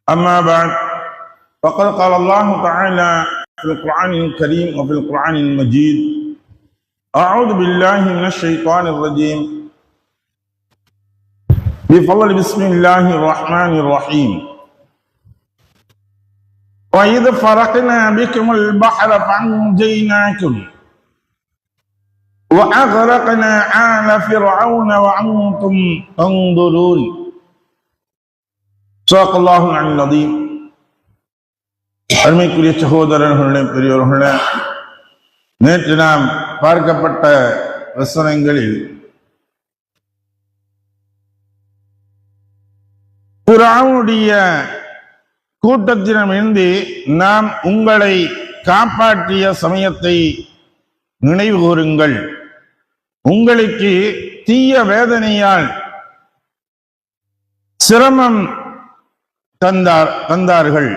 أما بعد فقد قال الله تعالى في القرآن الكريم وفي القرآن المجيد أعوذ بالله من الشيطان الرجيم بفضل بسم الله الرحمن الرحيم وإذ فرقنا بكم البحر فأنجيناكم وأغرقنا آل فرعون وأنتم تنظرون صدق الله العظيم. அருமைக்குரிய சகோதரர்களே, பெரியோர்களே, நேற்று நாம் பார்க்கப்பட்ட வசனங்களில் ஃபிரௌனுடைய கூட்டத்திடமிருந்து நாம் உங்களை காப்பாற்றிய சமயத்தை நினைவு கூறுங்கள். உங்களுக்கு தீய வேதனையால் சிரமம் தந்தார்கள்.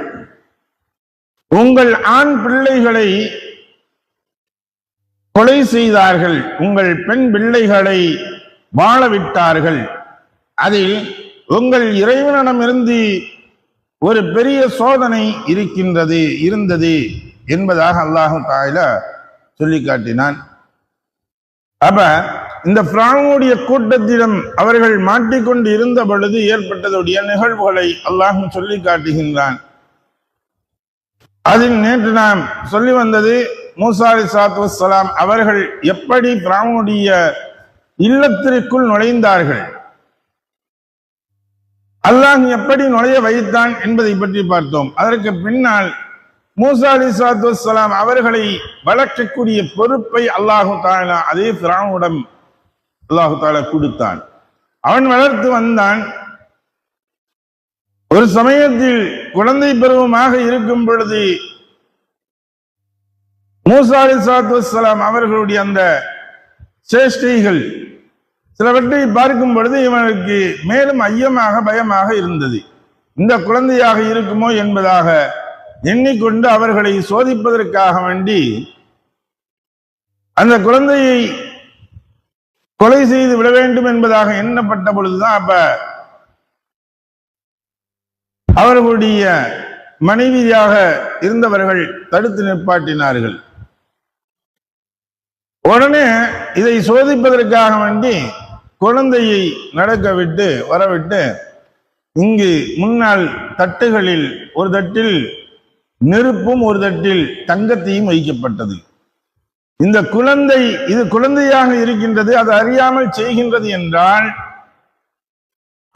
உங்கள் ஆண் பிள்ளைகளை கொலை செய்தார்கள், உங்கள் பெண் பிள்ளைகளை வாழவிட்டார்கள். அதில் உங்கள் இறைவனிடமிருந்து ஒரு பெரிய சோதனை இருந்தது என்பதாக அல்லாஹ் தஆலா சொல்லி காட்டினான். அப்ப இந்த ஃபிரௌனுடைய கூட்டத்திடம் அவர்கள் மாட்டிக்கொண்டு இருந்த பொழுது ஏற்பட்டதுடைய நிகழ்வுகளை அல்லாஹ் சொல்லி காட்டுகின்றான். அதில் நேற்று நாம் சொல்லி வந்தது, மூசா அலைஹிஸ்ஸலாத்து வஸ்ஸலாம் அவர்கள் எப்படி ஃபிரௌனுடைய இல்லத்திற்குள் நுழைந்தார்கள், அல்லாஹ் எப்படி நுழைய வைத்தான் என்பதை பற்றி பார்த்தோம். அதற்கு பின்னால் மூசா அலைஹிஸ்ஸலாத்து வஸ்ஸலாம் அவர்களை வளர்க்கக்கூடிய பொறுப்பை அல்லாஹு தஆலா அதே ஃபிரௌனிடம் அல்லாஹு தஆலா கொடுத்தான். அவன் வளர்த்து வந்தான். ஒரு சமயத்தில் குழந்தை பருவமாக இருக்கும் பொழுது மூசா அலைஹிஸ்ஸலாத்து வஸ்ஸலாம் அவர்களுடைய அந்த சேஷ்டைகள் சிலவற்றை பார்க்கும் பொழுது இவனுக்கு மேலும் ஐயமாக பயமாக இருந்தது. இந்த குழந்தையாக இருக்குமோ என்பதாக எண்ணிக்கொண்டு அவர்களை சோதிப்பதற்காக வேண்டி அந்த குழந்தையை கொலை செய்து விட வேண்டும் என்பதாக எண்ணப்பட்ட பொழுதுதான் அப்ப அவர்களுடைய மனைவியாக இருந்தவர்கள் தடுத்து நிற்பாட்டினார்கள். உடனே இதை சோதிப்பதற்காக வேண்டி குழந்தையை நடக்க விட்டு வரவிட்டு இங்கு முன்னால் தட்டுகளில் ஒரு தட்டில் நெருப்பும் ஒரு தட்டில் தங்கத்தையும் வைக்கப்பட்டது. இந்த குழந்தை இது குழந்தையாக இருக்கின்றது, அது அறியாமல் செய்கின்றது என்றால்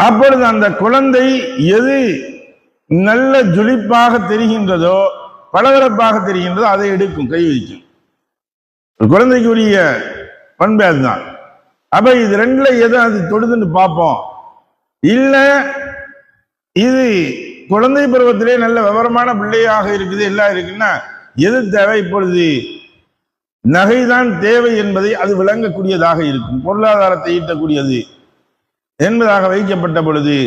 அப்பொழுது அந்த குழந்தை எது நல்ல ஜொலிப்பாக தெரிகின்றதோ, பளபளப்பாக தெரிகின்றதோ அதை எடுக்கும், கை வைக்கும். குழந்தைக்கு உரிய பண்பு அதுதான். அப்ப இது ரெண்டுல எதை அது தொடுதுன்னு பார்ப்போம். இல்ல இது குழந்தை பருவத்திலே நல்ல விவரமான பிள்ளையாக இருக்குது, எல்லாம் இருக்குன்னா எது தேவை? இப்பொழுது நகைதான் தேவை என்பதை அது விளங்கக்கூடியதாக இருக்கும், பொருளாதாரத்தை ஈட்டக்கூடியது என்பதாக வைக்கப்பட்ட பொழுது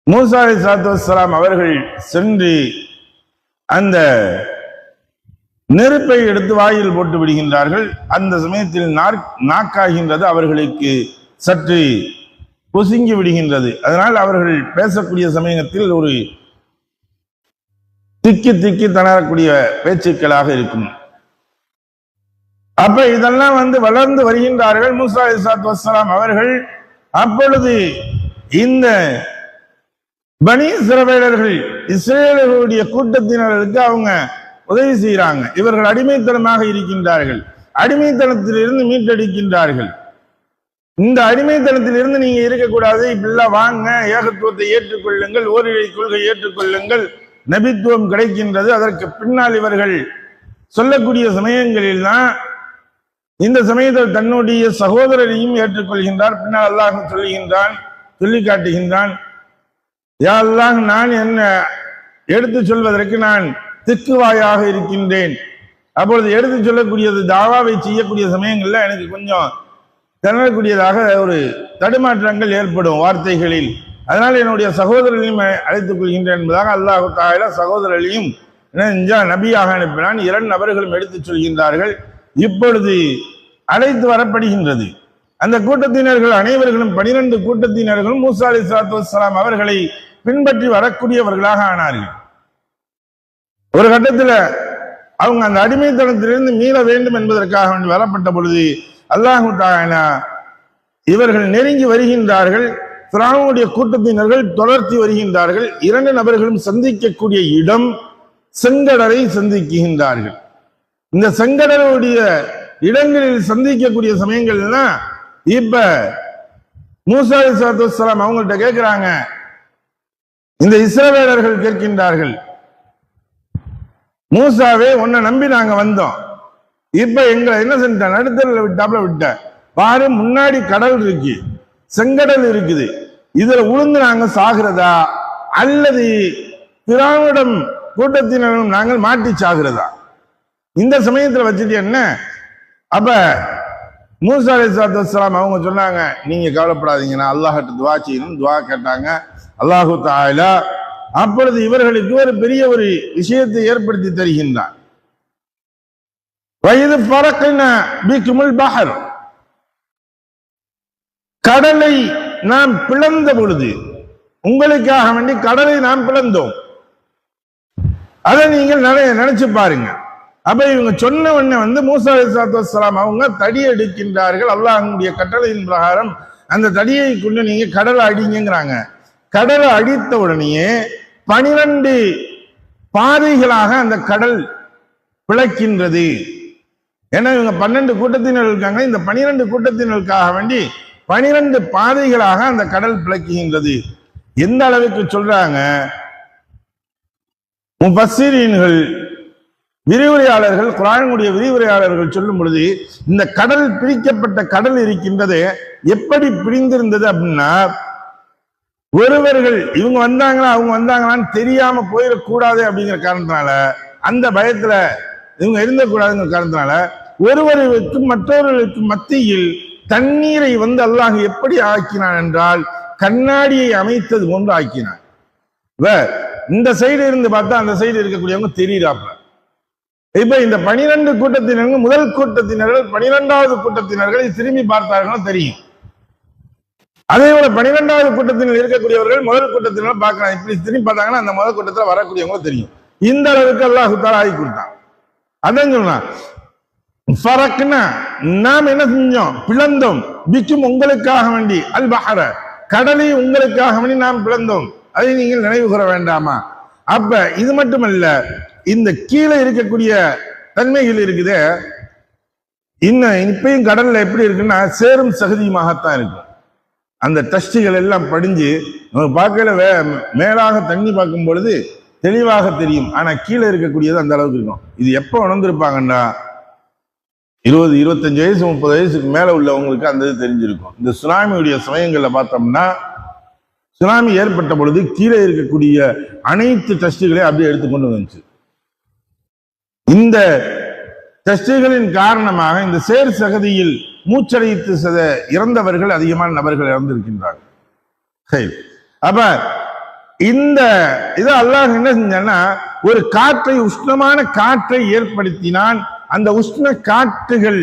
மூசா அலைஹிஸ்ஸலாத்து வஸ்ஸலாம் அவர்கள் சென்று அந்த நெருப்பை எடுத்து வாயில் போட்டு விடுகின்றார்கள். அந்த சமயத்தில் நாக்காகின்றது, அவர்களுக்கு சற்று பொசுங்கி விடுகின்றது. அதனால் அவர்கள் பேசக்கூடிய சமயத்தில் ஒரு திக்கி திக்கி தணரக்கூடிய பேச்சுக்களாக இருக்கும். அப்ப இதெல்லாம் வளர்ந்து வருகின்றார்கள் மூசா அலைஹிஸ்ஸலாத்து வஸ்ஸலாம் அவர்கள். அப்பொழுது இந்த பனி இஸ்ரவேலர்கள் இஸ்ரவேலர்களுடைய கூட்டத்தினருக்கு அவங்க உதவி செய்யறாங்க. இவர்கள் அடிமைத்தனமாக இருக்கின்றார்கள், அடிமைத்தனத்திலிருந்து மீட்டெடுக்கின்றார்கள். இந்த அடிமைத்தனத்திலிருந்து நீங்க இருக்கக்கூடாது, இப்படிலாம் வாங்க, ஏகத்துவத்தை ஏற்றுக்கொள்ளுங்கள், ஓரிரை கொள்கை ஏற்றுக்கொள்ளுங்கள், நபித்துவம் கிடைக்கின்றது. அதற்கு பின்னால் இவர்கள் சொல்லக்கூடிய சமயங்களில் தான் இந்த சமயத்தில் தன்னுடைய சகோதரரையும் ஏற்றுக்கொள்கின்றார். பின்னால் அல்லாஹ் சொல்லி காட்டுகின்றான், யா அல்லாஹ், நான் என்ன எடுத்து சொல்வதற்கு நான் திக்குவாயாக இருக்கின்றேன். அப்பொழுது எடுத்து சொல்லக்கூடியது தாவாவை செய்யக்கூடிய சமயங்கள்ல எனக்கு கொஞ்சம் திணறக்கூடியதாக ஒரு தடுமாற்றங்கள் ஏற்படும் வார்த்தைகளில். அதனால் என்னுடைய சகோதரர்களையும் அழைத்துக் கொள்கின்றேன் என்பதாக அல்லாஹ் தஆலா சகோதரர்களையும் நபியாக அனுப்பினான். 2 நபர்களும் எடுத்து சொல்கின்றார்கள். இப்பொழுது அழைத்து வரப்படுகின்றது. அந்த கூட்டத்தினர்கள் அனைவர்களும் 12 கூட்டத்தினர்களும் மூசா அலைஹிஸ்ஸலாத்து வஸ்ஸலாம் அவர்களை பின்பற்றி வரக்கூடியவர்களாக ஆனார்கள். ஒரு கட்டத்தில் அவங்க அந்த அடிமைத்தனத்திலிருந்து மீள வேண்டும் என்பதற்காக வேண்டி வரப்பட்ட பொழுது அல்லாஹ் தஆலா இவர்கள் நெருங்கி வருகின்றார்கள். ஃபிரௌனுடைய கூட்டத்தினர்கள் தொடர்த்தி வருகின்றார்கள். இரண்டு நபர்களும் சந்திக்கக்கூடிய இடம் செங்கடலை சந்திக்கின்றார்கள். இந்த செங்கடலுடைய இடங்களில் சந்திக்கக்கூடிய சமயங்கள்லாம் இப்ப மூசா அலைஹிஸ்ஸலாத்து வஸ்ஸலாம் அவங்கள்ட்ட கேட்கிறாங்க, இந்த இஸ்ரவேலர்கள் கேட்கின்றார்கள், மூசாவே உன்னை நம்பி நாங்க வந்தோம், இப்ப எங்களை என்ன செஞ்ச நடுத்தரில் விட்டாப்ல விட்ட பாரு, முன்னாடி கடல் இருக்கு, செங்கடல் இருக்குது, இதுல உளுந்து நாங்க சாகிறதா அல்லது பிரானிடம் கூட்டத்தினரும் நாங்கள் மாட்டி சாகிறதா? இந்த சமயத்துல வச்சுட்டு என்ன? அப்ப மூசா அலைஹிஸ்ஸலாத்து வஸ்ஸலாம் அவங்க சொன்னாங்க, நீங்க கவலைப்படாதீங்க, நான் அல்லாஹ்ட்ட துவா செய்யணும். துவா கேட்டாங்க. அல்லாஹு தஆலா அப்பொழுது இவர்களுக்கு ஒரு பெரிய ஒரு விஷயத்தை ஏற்படுத்தி தருகின்றான். வயது பறக்கின பிக்குமுல் பஹர், கடலை நாம் பிளந்த பொழுது, உங்களுக்காக வேண்டி கடலை நாம் பிளந்தோம், அதை நீங்கள் நினைச்சு பாருங்க. அப்ப இவங்க சொன்ன உடனே மூசா அலைஹிஸ்ஸலாத்து வஸ்ஸலாம் அவங்க தடி எடுக்கின்றார்கள். அல்லாஹ்வுடைய கட்டளையின் பிரகாரம் அந்த தடியை கொண்டு நீங்க கடலை அடிங்கிறாங்க. கடலை அடித்த உடனேயே 12 பாதைகளாக அந்த கடல் பிளக்கின்றது. ஏன்னா இவங்க 12 கூட்டத்தினர் இருக்காங்க. இந்த 12 கூட்டத்தினருக்காக வேண்டி 12 பாதைகளாக அந்த கடல் பிளக்குகின்றது. எந்த அளவுக்கு சொல்றாங்க முஃபஸ்ஸிரீன்கள், விரிவுரையாளர்கள், குர்ஆனுடைய விரிவுரையாளர்கள் சொல்லும் பொழுது, இந்த கடல் பிரிக்கப்பட்ட கடல் இருக்கின்றது எப்படி பிரிந்திருந்தது அப்படின்னா, ஒருவர்கள் இவங்க வந்தாங்களா அவங்க வந்தாங்களான்னு தெரியாம போயிடக்கூடாது அப்படிங்கிற காரணத்தினால, அந்த பயத்துல இவங்க இருந்தக்கூடாதுங்கிற காரணத்தினால, ஒருவருக்கும் மற்றவர்களுக்கும் மத்தியில் தண்ணீரை அல்லாஹ் எப்படி ஆக்கினான் என்றால், கண்ணாடியை அமைத்தது போன்று ஆக்கினான். இந்த சைடு இருந்து பார்த்தா அந்த சைடு இருக்கக்கூடியவங்க தெரியுறாப்ல. இப்ப இந்த 12 கூட்டத்தினர்கள், முதல் கூட்டத்தினர்கள் 12வது கூட்டத்தினர்களை திரும்பி பார்த்தார்கள் தெரியும். அதே போல 12வது கூட்டத்தினர் இருக்கக்கூடியவர்கள் முதல் கூட்டத்தினர் பார்க்கலாம். இப்படி திரும்பி பார்த்தாங்கன்னா அந்த முதல் கூட்டத்தில் வரக்கூடியவங்க தெரியும். இந்த அளவுக்கு அல்லாஹ் தஆலா ஆகி கொடுத்தான். அதான் சொன்னான், நாம் என்ன செஞ்சோம்? பிளந்தோம். பிக்கும் உங்களுக்காக வேண்டி, அல் பஹர கடலை உங்களுக்காக வேண்டி நாம் பிளந்தோம். அதை நீங்கள் நினைவு கூற வேண்டாமா? அப்ப இது மட்டுமல்ல, இந்த கீழே இருக்கக்கூடிய தன்மைகள் இருக்குது. இப்பயும் கடல்ல எப்படி இருக்குன்னா சேரும் சகதியுமாகத்தான் இருக்கும். அந்த டஸ்டுகள் எல்லாம் படிஞ்சு நம்ம பார்க்கல, மேலாக தண்ணி பார்க்கும் பொழுது தெளிவாக தெரியும். ஆனா கீழே இருக்கக்கூடியது அந்த அளவுக்கு இருக்கும். இது எப்ப உணர்ந்திருப்பாங்கன்னா 20, 25 வயசு 30 வயசுக்கு மேல உள்ளவங்களுக்கு அந்த இது தெரிஞ்சிருக்கும். இந்த சுனாமியுடைய சமயங்கள்ல பார்த்தோம்னா, சுனாமி ஏற்பட்ட பொழுது கீழே இருக்கக்கூடிய அனைத்து டஸ்டுகளையும் அப்படியே எடுத்துக்கொண்டு வந்துச்சு. இந்த டஸ்டுகளின் காரணமாக இந்த சேர் சகதியில் மூச்சடைத்து இறந்தவர்கள் அதிகமான நபர்கள் இறந்திருக்கின்றார்கள். அப்ப இந்த இதை அல்லாஹ் என்ன செஞ்சான்னா, ஒரு காற்றை, உஷ்ணமான காற்றை ஏற்படுத்தினான். அந்த உஷ்ண காற்றுகள்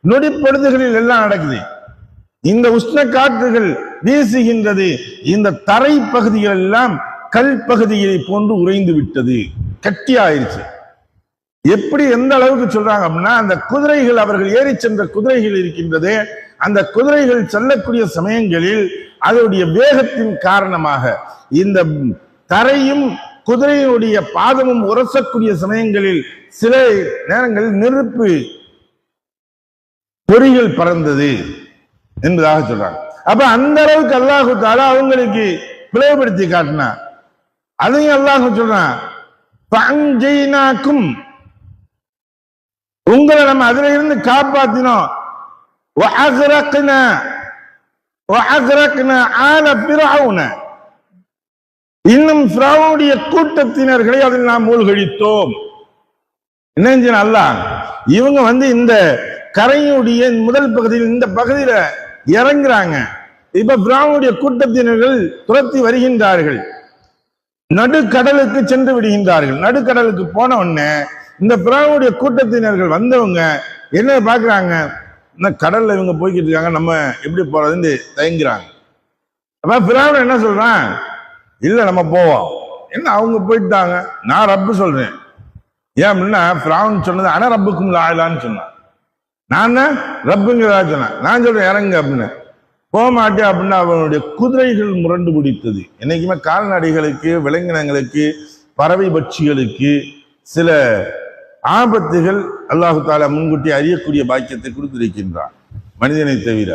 நொடிப்பொழுதுகளில் எல்லாம் நடக்குது. இந்த உஷ்ண காற்றுகள் வீசுகின்றது. இந்த தரை பகுதிகள் எல்லாம் கல் பகுதியை போன்று உறைந்து விட்டது, கட்டி ஆயிடுச்சு. எப்படி எந்த அளவுக்கு சொல்றாங்க அப்படின்னா, அந்த குதிரைகள், அவர்கள் ஏறி சென்ற குதிரைகள் இருக்கின்றது, அந்த குதிரைகள் செல்லக்கூடிய சமயங்களில் அதனுடைய வேகத்தின் காரணமாக இந்த தரையும் குதிரையுடைய பாதமும் உரசக்கூடிய சமயங்களில் சில நேரங்களில் நெருப்பு பொறிகள் பறந்தது என்பதாக சொல்றாங்க. அப்ப அந்த அளவுக்கு அல்லாஹ் தஆலா அவங்களுக்கு பிளவுபடுத்தி காட்டினார். அதையும் அல்லாஹ் சொல்றான், ஃபஅன்ஜைனாக்கும், உங்களை நம்ம அதுல இருந்து காப்பாத்தினோம். ஆல ஃபிரௌன, இன்னும் ஃபிரௌனுடைய கூட்டத்தினர்களை அதில் நாம் மூழ்கடித்தோம். என்ன அல்லாஹ், இவங்க இந்த கரையுடைய முதல் பகுதியில் இந்த பகுதியில இறங்குறாங்க. இப்ப ஃபிரௌனுடைய கூட்டத்தினர்கள் துரத்தி வருகின்றார்கள், நடுக்கடலுக்கு சென்று விடுகின்றார்கள். நடுக்கடலுக்கு போன உடனே இந்த ஃபிரௌனுடைய கூட்டத்தினர்கள் வந்தவங்க என்ன பாக்குறாங்க, இந்த கடல்ல இவங்க போய்கிட்டு இருக்காங்க, நம்ம எப்படி போறதுன்னு தயங்குறாங்க. அப்ப ஃபிரௌன் என்ன சொல்றான், இல்ல நம்ம போவோம். என்ன அவங்க போயிட்டாங்க, நான் ரப்பு சொல்றேன். ஏன் அப்படின்னா ஃபிரௌன் சொன்னது அன ரப்புக்கும் லாயிலான்னு சொன்னான். நான் தான் ரப்புங்கிறதா சொன்னேன். நான் சொல்றேன் இறங்க அப்படின்னு. போக மாட்டேன் அப்படின்னா அவனுடைய குதிரைகள் முரண்டு பிடித்தது. என்னைக்குமே கால்நடைகளுக்கு, விலங்கினங்களுக்கு, பறவை பட்சிகளுக்கு சில ஆபத்துகள் அல்லாஹு தாலா முன்கூட்டி அறியக்கூடிய பாக்கியத்தை கொடுத்திருக்கின்றான் மனிதனை தவிர.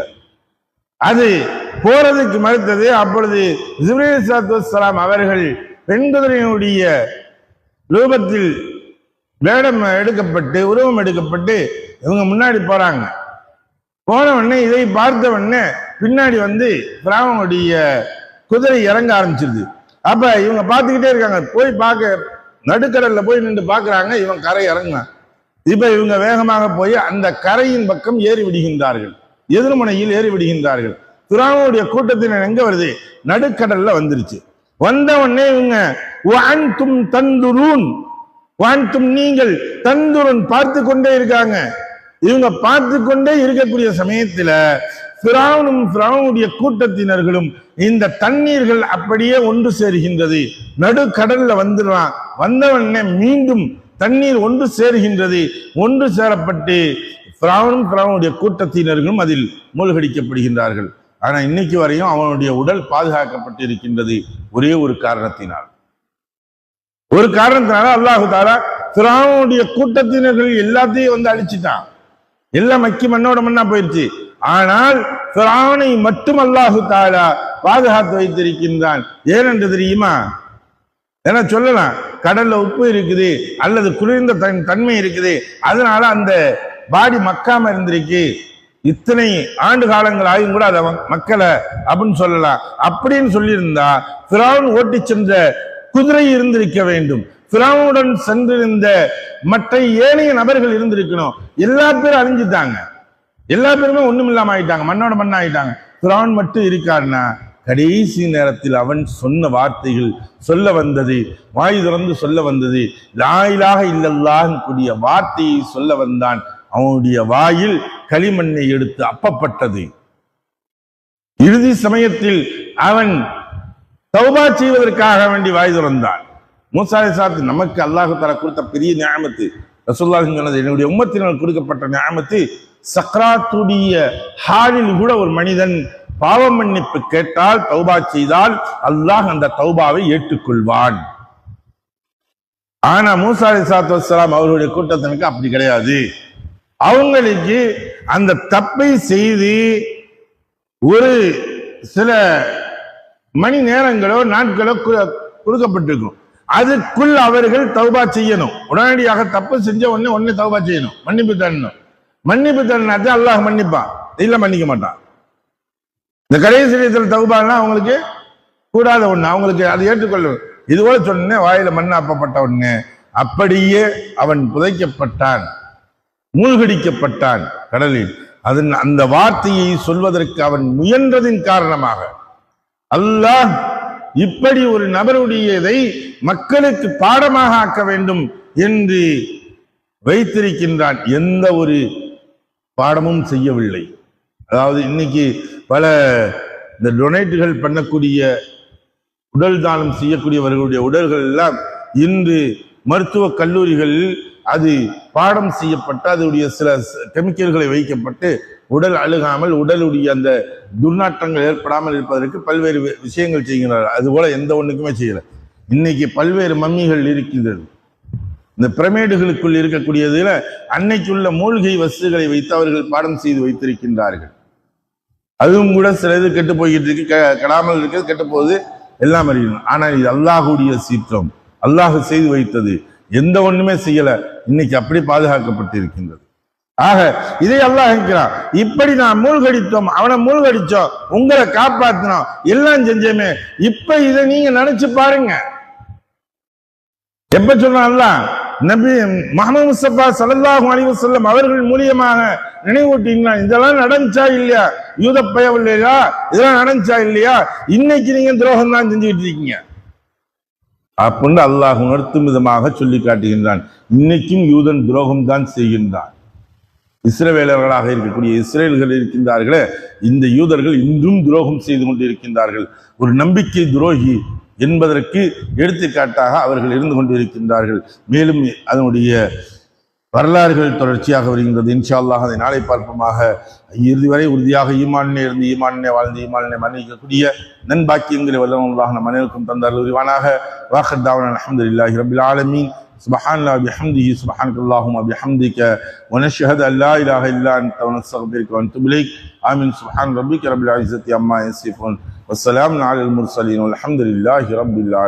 அது போறதுக்கு மறுத்தது. அப்பொழுது ஜிப்ரீல் ஸல்லல்லாஹு அலைஹி வஸல்லம் அவர்கள் பெண் குதிரையினுடைய ரூபத்தில் வேடம் எடுக்கப்பட்டு, உருவம் எடுக்கப்பட்டு இவங்க முன்னாடி போறாங்க. போன உடனே இதை பார்த்த உடனே பின்னாடி வந்து பிராவனுடைய குதிரை இறங்க ஆரம்பிச்சிருது. அப்ப இவங்க பார்த்துக்கிட்டே இருக்காங்க. போய் பார்க்க நடுக்கடல்ல போய் நின்று பார்க்கறாங்க. இவன் கரை இறங்கினான். இப்ப இவங்க வேகமாக போய் அந்த கரையின் பக்கம் ஏறி விடுகின்றார்கள், எதிர்முனையில் ஏறி விடுகின்றார்கள். பிராவனுடைய கூட்டத்தினர் எங்க வருது? நடுக்கடல்ல வந்துருச்சு. வந்த உடனே இவங்க வஅன்தும் தந்துரூன், வஅன்தும் நீங்கள் தந்துரூன் பார்த்து கொண்டே இருக்காங்க. இவங்க பார்த்து கொண்டே இருக்கக்கூடிய சமயத்துல பிராவனும் பிராவனுடைய கூட்டத்தினர்களும் இந்த தண்ணீர்கள் அப்படியே ஒன்று சேருகின்றது. நடுக்கடல்ல வந்துடுவான். வந்தவனே மீண்டும் தண்ணீர் ஒன்று சேருகின்றது. ஒன்று சேரப்பட்டு பிராவனும் பிராவனுடைய கூட்டத்தினர்களும் அதில் மூழ்கடிக்கப்படுகின்றார்கள். ஆனா இன்னைக்கு வரையும் அவனுடைய உடல் பாதுகாக்கப்பட்டு இருக்கின்றது. ஒரே ஒரு காரணத்தினால். அல்லாஹு தாலா பிராவனுடைய கூட்டத்தினர்கள் எல்லாத்தையும் வந்து அழிச்சிட்டான். எல்லாம் மக்கி மண்ணோட மண்ணா போயிருச்சு. ஆனால் பிராவனை மட்டும் அல்லாஹு தாலா பாதுகாத்து வைத்திருக்கின்றான். ஏனென்று தெரியுமா? ஏன்னா சொல்லலாம், கடல்ல உப்பு இருக்குது அல்லது குளிர்ந்த தன்மை இருக்குது, அதனால அந்த பாடி மக்காம இருந்திருக்கு. இத்தனை ஆண்டு காலங்கள் ஆகும் கூட அதை மக்களை அப்படின்னு சொல்லலாம். அப்படின்னு சொல்லியிருந்தா பிராவன் ஓட்டி சென்ற குதிரை இருந்திருக்க வேண்டும். பிராவுடன் சென்றிருந்த மற்ற ஏனைய நபர்கள் இருந்திருக்கணும். எல்லா பேரும் அழிஞ்சிட்டாங்க. எல்லா பேருமே ஒண்ணும் இல்லாம ஆயிட்டாங்க, மண்ணோட மண்ணா ஆயிட்டாங்க. பிராவன் மட்டும் இருக்காருன்னா கடைசி நேரத்தில் அவன் சொன்ன வார்த்தைகள் சொல்ல வந்தது, வாய் திறந்து சொல்ல வந்தது, லா இலாஹ இல்லல்லாஹ் கூடிய வார்த்தையை சொல்ல வந்தான். அவனுடைய வாயில் களிமண்ணை எடுத்து அப்பப்பட்டது. இறுதி சமயத்தில் அவன் தௌபா செய்வதற்காக வேண்டி வாய் திறந்தான். மூசா அலைஹிஸ்ஸலாம் நமக்கு அல்லாஹ் தஆலா கொடுத்த பெரிய நிஅமத்து, ரசூலுல்லாஹி சொன்னது, என்னுடைய உம்மத்தினால் கொடுக்கப்பட்ட நிஅமத்து, சக்ராத்துடைய ஹாலில் கூட ஒரு மனிதன் பாவ மன்னிப்பு கேட்டால், தௌபா செய்தால் அல்லாஹ் அந்த தௌபாவை ஏற்றுக்கொள்வான். ஆனா மூசா அலைஹிஸ்ஸலாம் அவருடைய கூட்டத்தினருக்கு அப்படி கிடையாது. அவங்களுக்கு அந்த தப்பை செய்து ஒரு சில மணி நேரங்களோ நாட்களோ கொடுக்கப்பட்டிருக்கும். அதுக்குள் அவர்கள் தௌபா செய்யணும். உடனடியாக தப்பு செஞ்ச உடனே தௌபா செய்யணும், மன்னிப்பு தரணும். மன்னிப்பு தரணும் அல்லாஹ் மன்னிப்பான், இல்ல மன்னிக்க மாட்டான். இந்த கடைசி நேரத்தில் தௌபான்னா அவங்களுக்கு கூடாத ஒண்ணு, அவங்களுக்கு அதை ஏற்றுக்கொள்ள. இது போல சொன்னே வாயில மண் அப்பப்பட்ட உடனே அப்படியே அவன் புதைக்கப்பட்டான், மூழ்கடிக்கப்பட்டான் கடலில். அதன் அந்த வார்த்தையை சொல்வதற்கு அவன் முயன்றதின் காரணமாக அல்லாஹ் இப்படி ஒரு நபருடையதை மக்களுக்கு பாடமாக ஆக்க வேண்டும் என்று வைத்திருக்கின்றான். எந்த ஒரு பாடமும் செய்யவில்லை. அதாவது இன்னைக்கு பல இந்த டொனேட்டுகள் பண்ணக்கூடிய, உடல் தானம் செய்யக்கூடியவர்களுடைய உடல்கள் எல்லாம் இன்று மருத்துவ கல்லூரிகளில் அது பாடம் செய்யப்பட்டு அதனுடைய சில கெமிக்கல்களை வைக்கப்பட்டு உடல் அழுகாமல், உடலுடைய அந்த துர்நாற்றங்கள் ஏற்படாமல் இருப்பதற்கு பல்வேறு விஷயங்கள் செய்கிறார்கள். அதுபோல எந்த ஒண்ணுக்குமே செய்யல. இன்னைக்கு பல்வேறு மம்மிகள் இருக்கின்றது. இந்த பிரமிடுகளுக்குள் இருக்கக்கூடியதுல அன்னைக்குள்ள மூலிகை வஸ்துகளை வைத்து அவர்கள் பாடம் செய்து வைத்திருக்கின்றார்கள். அதுவும் கூட சிலது கெட்டு போய்கிட்டு இருக்கு, கெடாமல் இருக்கிறது, கெட்டு போகுது, எல்லாம் அறியணும். ஆனால் இது அல்லாஹுடைய சீற்றம், அல்லாஹ் செய்து வைத்தது. எந்த ஒண்ணுமே செய்யல, இன்னைக்கு அப்படி பாதுகாக்கப்பட்டு இருக்கின்றது. ஆக இதை அல்லாஹ் இருக்கிறான். இப்படி நான் மூழ்கடித்தோம், அவனை மூழ்கடிச்சோம், உங்களை காப்பாத்தினோம், எல்லாம் செஞ்சோமே. இப்ப இதை நீங்க நினைச்சு பாருங்க. எப்ப சொன்னான்ல நபி முஹம்மது முஸ்தபா ஸல்லல்லாஹு அலைஹி வஸல்லம் அவர்கள் மூலியமாக நினைவூட்டிங்களா, இதெல்லாம் நடந்துச்சா இல்லையா? யூத பயவில்லையா? இதெல்லாம் நடந்துச்சா இல்லையா? இன்னைக்கு நீங்க துரோகம் தான் செஞ்சுக்கிட்டு இருக்கீங்க அப்படின்னு அல்லாஹ் உணர்த்தும் விதமாக சொல்லி காட்டுகின்றான். இன்னைக்கும் யூதன் துரோகம் தான் செய்கின்றான். இஸ்ரவேலர்களாக இருக்கக்கூடிய இஸ்ரேல்கள் இருக்கின்றார்களே, இந்த யூதர்கள் இன்றும் துரோகம் செய்து கொண்டு இருக்கின்றார்கள். ஒரு நம்பிக்கை துரோகி என்பதற்கு எடுத்துக்காட்டாக அவர்கள் இருந்து கொண்டிருக்கின்றார்கள். மேலும் அதனுடைய வரலாறுகள் தொடர்ச்சியாக வருகின்றது. இன்ஷா அல்லாஹ் அதை நாளை பார்ப்போமாக. இறுதி வரை உறுதியாக ஈமானிலே இருந்து ஈமானிலே வாழ்ந்து ஈமானிலே மன்னிக்கக்கூடிய நன்பாக்கியங்களை வல்லவல்லாஹ் நம் அனைவருக்கும் தந்தார்கள் உரிவானாக. வாஹர் தாவனா அல்ஹம்துலில்லாஹி ரப்பில் ஆலமீன். சுப்ஹானல்லாஹி பிஹம்திஹி சுப்ஹானக்கல்லாஹும்ம பிஹம்திக வ நஷ்ஹது அன் லா இலாஹா இல்லா அன்த வ நஸ்தக்பிருக வ நதுபு இலைக். ஆமீன். சுப்ஹான ரப்பிக ரப்பில் இஸ்ஸத்தி அம்மா யசிஃபூன் வஸ்ஸலாமு அலல் முர்ஸலீன் வல்ஹம்துலில்லாஹி ரப்பில் ஆலமீன்.